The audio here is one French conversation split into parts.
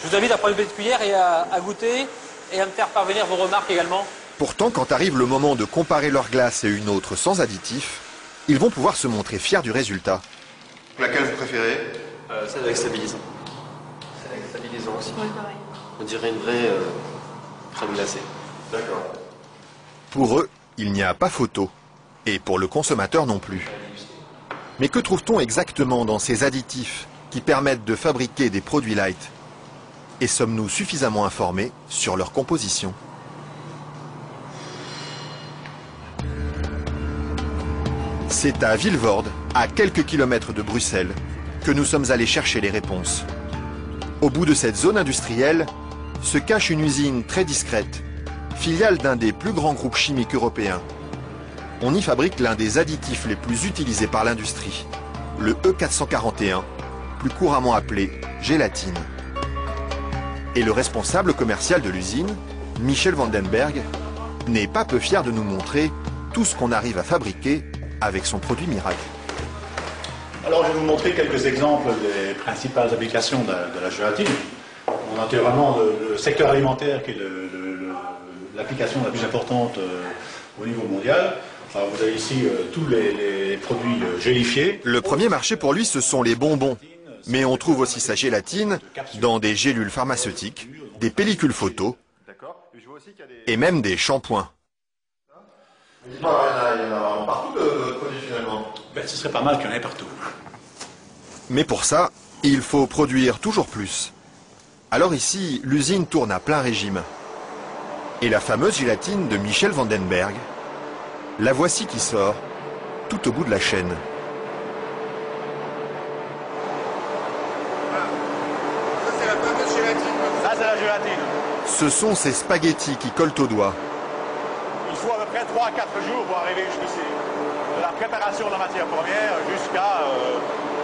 Je vous invite à prendre une petite cuillère et à goûter et à me faire parvenir vos remarques également. Pourtant, quand arrive le moment de comparer leur glace et une autre sans additifs, ils vont pouvoir se montrer fiers du résultat. Laquelle vous préférez? Celle avec stabilisant. Celle avec stabilisant aussi. Oui, pareil. On dirait une vraie crème glacée. D'accord. Pour eux, il n'y a pas photo. Et pour le consommateur non plus. Mais que trouve-t-on exactement dans ces additifs qui permettent de fabriquer des produits light? Et sommes-nous suffisamment informés sur leur composition? C'est à Vilvoorde, à quelques kilomètres de Bruxelles, que nous sommes allés chercher les réponses. Au bout de cette zone industrielle se cache une usine très discrète, filiale d'un des plus grands groupes chimiques européens. On y fabrique l'un des additifs les plus utilisés par l'industrie, le E441, plus couramment appelé gélatine. Et le responsable commercial de l'usine, Michel Vandenberg, n'est pas peu fier de nous montrer tout ce qu'on arrive à fabriquer avec son produit miracle. Alors je vais vous montrer quelques exemples des principales applications de la gélatine. On a naturellement le secteur alimentaire qui est l'application la plus importante au niveau mondial. Alors vous avez ici tous les produits gélifiés. Le premier marché pour lui, ce sont les bonbons. Mais on trouve aussi sa gélatine dans des gélules pharmaceutiques, des pellicules photo et même des shampoings. Dites-moi, il y en a partout de produits finalement. Ben, ce serait pas mal qu'il y en ait partout. Mais pour ça, il faut produire toujours plus. Alors ici, l'usine tourne à plein régime. Et la fameuse gélatine de Michel Vandenberg, la voici qui sort, tout au bout de la chaîne. Ça c'est la fameuse gélatine. Ça c'est la gélatine. Ce sont ces spaghettis qui collent aux doigts. Il faut à peu près 3 à 4 jours pour arriver jusqu'ici. De la préparation de la matière première jusqu'à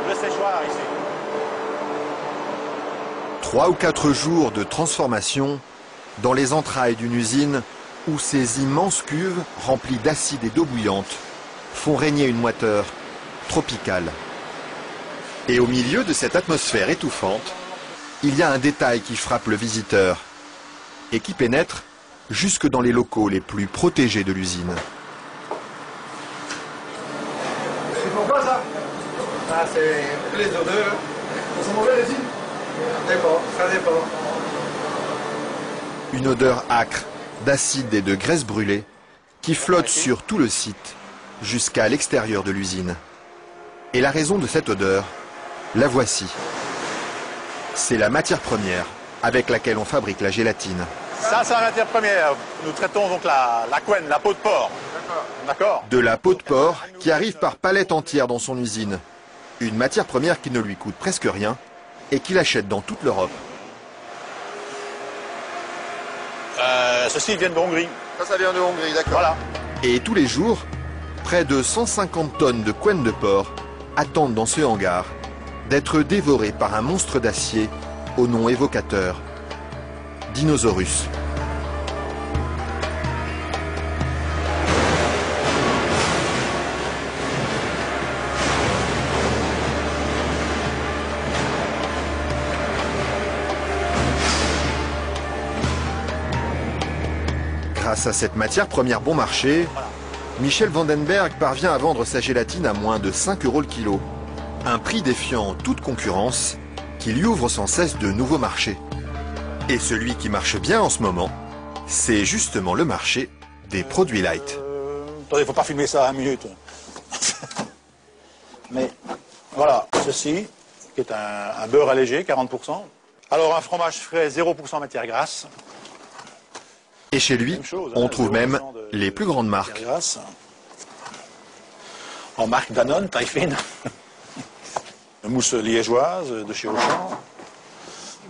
le séchoir ici. 3 ou 4 jours de transformation dans les entrailles d'une usine où ces immenses cuves remplies d'acide et d'eau bouillante font régner une moiteur tropicale. Et au milieu de cette atmosphère étouffante, il y a un détail qui frappe le visiteur et qui pénètre jusque dans les locaux les plus protégés de l'usine. C'est pourquoi ça? Ah, c'est les odeurs. Ça sent mauvais les îles? D'accord, ça dépend. Une odeur âcre d'acide et de graisse brûlée qui flotte sur tout le site jusqu'à l'extérieur de l'usine. Et la raison de cette odeur, la voici. C'est la matière première avec laquelle on fabrique la gélatine. Ça c'est la matière première. Nous traitons donc la couenne, la peau de porc. D'accord. De la peau de porc qui arrive par palettes entières dans son usine. Une matière première qui ne lui coûte presque rien et qu'il achète dans toute l'Europe. Ceci vient de Hongrie. Ça vient de Hongrie, d'accord. Voilà. Et tous les jours, près de 150 tonnes de couenne de porc attendent dans ce hangar d'être dévorées par un monstre d'acier au nom évocateur, Dinosaurus. Grâce à cette matière première bon marché, Michel Vandenberg parvient à vendre sa gélatine à moins de 5 € le kilo. Un prix défiant toute concurrence qui lui ouvre sans cesse de nouveaux marchés. Et celui qui marche bien en ce moment, c'est justement le marché des produits light. Attendez, il ne faut pas filmer ça à 1 minute. Mais voilà, ceci, qui est un beurre allégé, 40%. Alors un fromage frais, 0% matière grasse. Et chez lui, on trouve même les plus grandes marques. En marque Danone, taille fine. Une mousse liégeoise de chez Auchan.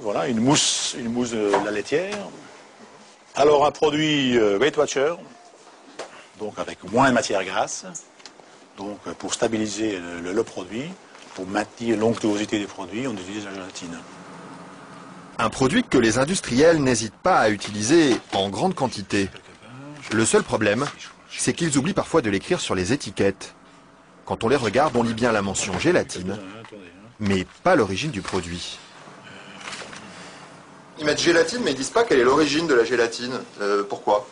Voilà, une mousse de la laitière. Alors un produit Weight Watcher, donc avec moins de matière grasse, donc pour stabiliser le produit, pour maintenir l'onctuosité des produits, on utilise la gélatine. Un produit que les industriels n'hésitent pas à utiliser en grande quantité. Le seul problème, c'est qu'ils oublient parfois de l'écrire sur les étiquettes. Quand on les regarde, on lit bien la mention gélatine, mais pas l'origine du produit. Ils mettent gélatine, mais ils disent pas quelle est l'origine de la gélatine. Pourquoi?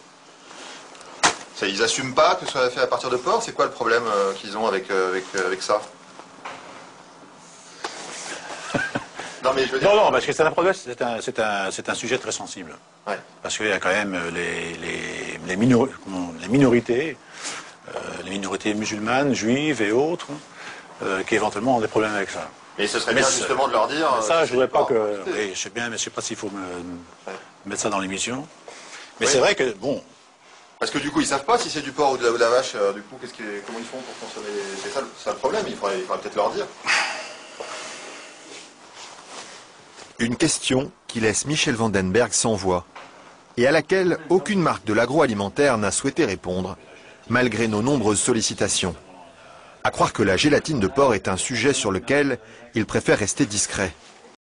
Ils assument pas que ce soit fait à partir de porc. C'est quoi le problème qu'ils ont avec ça? Non, mais je veux dire... Non, parce que c'est un problème, c'est un sujet très sensible. Ouais. Parce qu'il y a quand même les minorités, les minorités musulmanes, juives et autres, qui éventuellement ont des problèmes avec ça. Mais ce serait bien justement de leur dire... Ça, je ne voudrais pas que... Oui, je sais bien, mais je ne sais pas s'il faut mettre ça dans l'émission. Mais c'est vrai que, bon... Parce que du coup, ils savent pas si c'est du porc ou de la vache. Du coup, comment ils font pour consommer? C'est ça le problème, il faudrait peut-être leur dire. Une question qui laisse Michel Vandenberg sans voix et à laquelle aucune marque de l'agroalimentaire n'a souhaité répondre, malgré nos nombreuses sollicitations. À croire que la gélatine de porc est un sujet sur lequel il préfère rester discret.